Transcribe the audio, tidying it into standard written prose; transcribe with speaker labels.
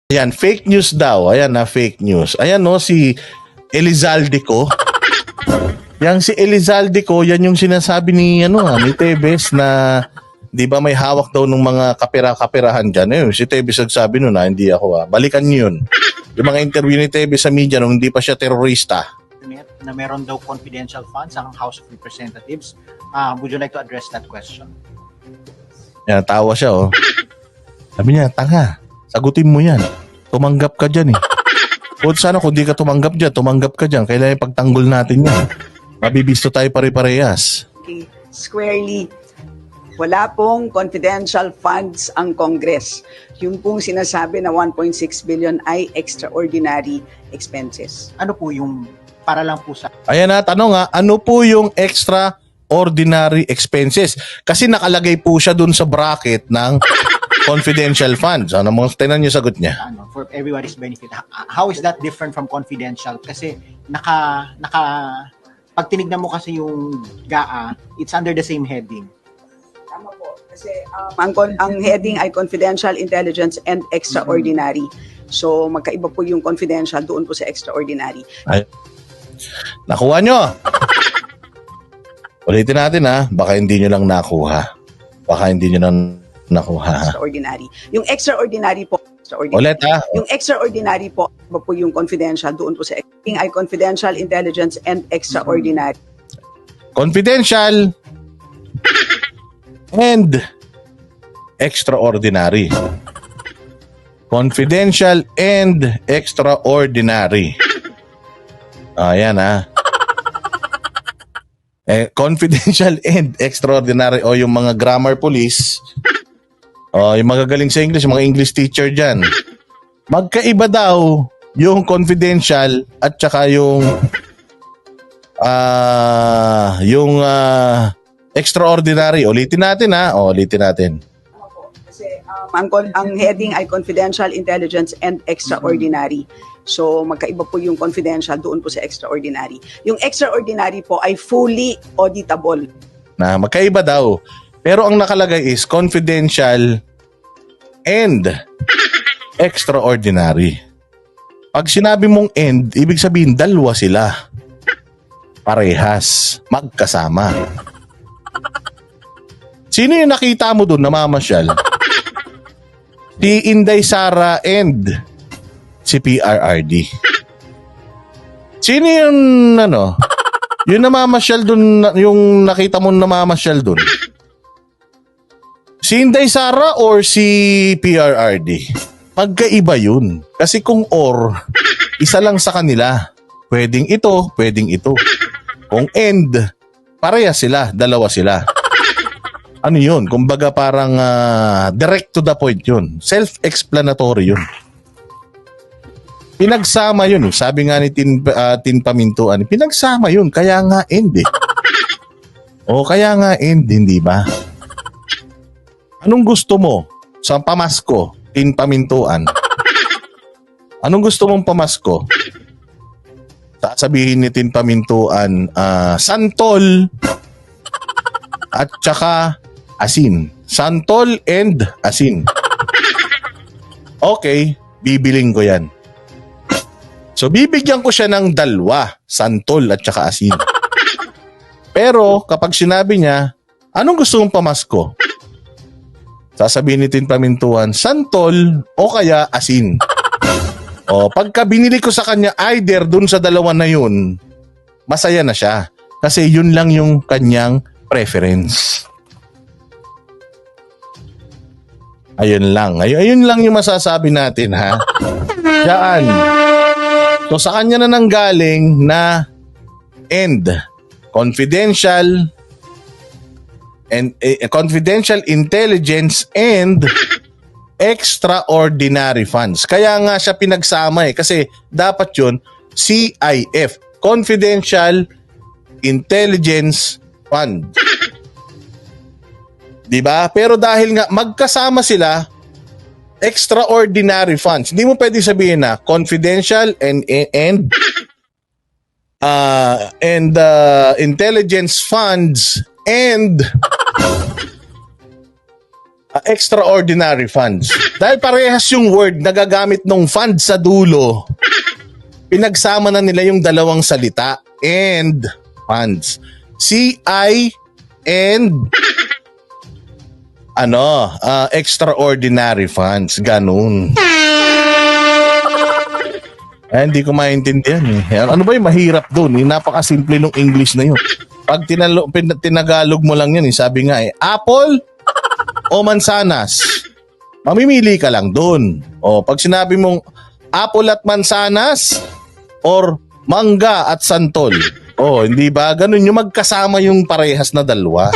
Speaker 1: Ayan, fake news daw. Ayan na, fake news. Ayan no, si Elizalde ko. Yang si Elizalde ko, yan yung sinasabi ni, ni Tebes na, di ba may hawak daw ng mga kapera-kaperahan dyan. Si Tebes nagsabi nun hindi ako. Balikan niyo yun. Yung mga interview ni Tebes sa media nung hindi pa siya terorista.
Speaker 2: Na meron daw confidential funds ang House of Representatives. Would you like to address that question?
Speaker 1: Yan, tawa siya Sabi niya, tanga, sagutin mo yan. Tumanggap ka dyan O sana kung di ka tumanggap dyan. Kailangan pagtanggol natin yan. Mabibisto tayo pare-parehas.
Speaker 3: Okay, squarely, wala pong confidential funds ang Congress. Yung pong sinasabi na 1.6 billion ay extraordinary expenses.
Speaker 2: Ano po yung para lang po sa
Speaker 1: Ayan na, tanong ano po yung extraordinary expenses? Kasi nakalagay po siya dun sa bracket ng confidential funds. Ano mo, tinan niyo sagot niya.
Speaker 2: For everybody's benefit. How is that different from confidential? Kasi pag tinignan mo kasi yung GAA, it's under the same heading.
Speaker 3: Tama po. Kasi ang heading ay confidential, intelligence, and extraordinary. So magkaiba po yung confidential doon po sa extraordinary.
Speaker 1: Ay, nakuha nyo. Ulitin natin baka hindi nyo lang nakuha.
Speaker 3: Extraordinary. Yung extraordinary po,
Speaker 1: Ulit
Speaker 3: Yung extraordinary po, iba po yung confidential doon po sa heading ay confidential, intelligence, and extraordinary.
Speaker 1: Confidential and extraordinary. Confidential and extraordinary. Ayan confidential and extraordinary o yung mga grammar police yung magagaling sa English, mga English teacher dyan. Magkaiba daw yung confidential at saka yung extraordinary. Ulitin natin ulitin natin.
Speaker 3: Kasi ang heading ay confidential, intelligence, and extraordinary. So magkaiba po yung confidential doon po sa extraordinary. Yung extraordinary po ay fully auditable.
Speaker 1: Na magkaiba daw. Pero ang nakalagay is confidential and extraordinary. Pag sinabi mong and, ibig sabihin dalawa sila. Parehas, magkasama. Sino yung nakita mo doon namamasyal? Si Inday Sara and si PRRD. Sino yung yung namamasyal doon, yung nakita mo namamasyal doon? Si Inday Sara or si PRRD? Magkaiba yun. Kasi kung or, isa lang sa kanila. Pwedeng ito, pwedeng ito. Kung and, pareha sila, dalawa sila. Ano yun? Kumbaga parang direct to the point yun. Self-explanatory yun. Pinagsama yun. Sabi nga ni Tin Pamintuan, pinagsama yun. Kaya nga end kaya nga end, hindi ba? Anong gusto mo sa pamasko, Tin Pamintuan? Anong gusto mong pamasko? Sasabihin ni Tin Pamintuan, santol at saka asin. Santol and asin. Okay, bibiling ko yan. So bibigyan ko siya ng dalawa, santol at saka asin. Pero kapag sinabi niya, anong gusto mong pamasko? Sasabihin ni Tin Pamintuan, santol o kaya asin. Pagka binili ko sa kanya either dun sa dalawa na yun, masaya na siya. Kasi yun lang yung kanyang preference. Ayun lang. Ayun lang yung masasabi natin Diyan. So sa kanya na nanggaling na end. Confidential and confidential intelligence and extraordinary funds. Kaya nga siya pinagsama kasi dapat yun CIF, Confidential Intelligence Fund. Diba? Pero dahil nga magkasama sila, extraordinary funds. Hindi mo pwede sabihin na confidential and intelligence funds and extraordinary funds. Dahil parehas yung word na gagamit ng fund sa dulo, pinagsama na nila yung dalawang salita, and funds. CI and extraordinary funds. Ganun. Hindi ko maintindihan eh. Ano ba yung mahirap doon? Napakasimple ng English na yun. Pag tinagalog mo lang yan, sabi nga apple o mansanas. Mamimili ka lang doon. O pag sinabi mong apple at mansanas or mangga at santol. Hindi ba? Ganun yung magkasama yung parehas na dalawa.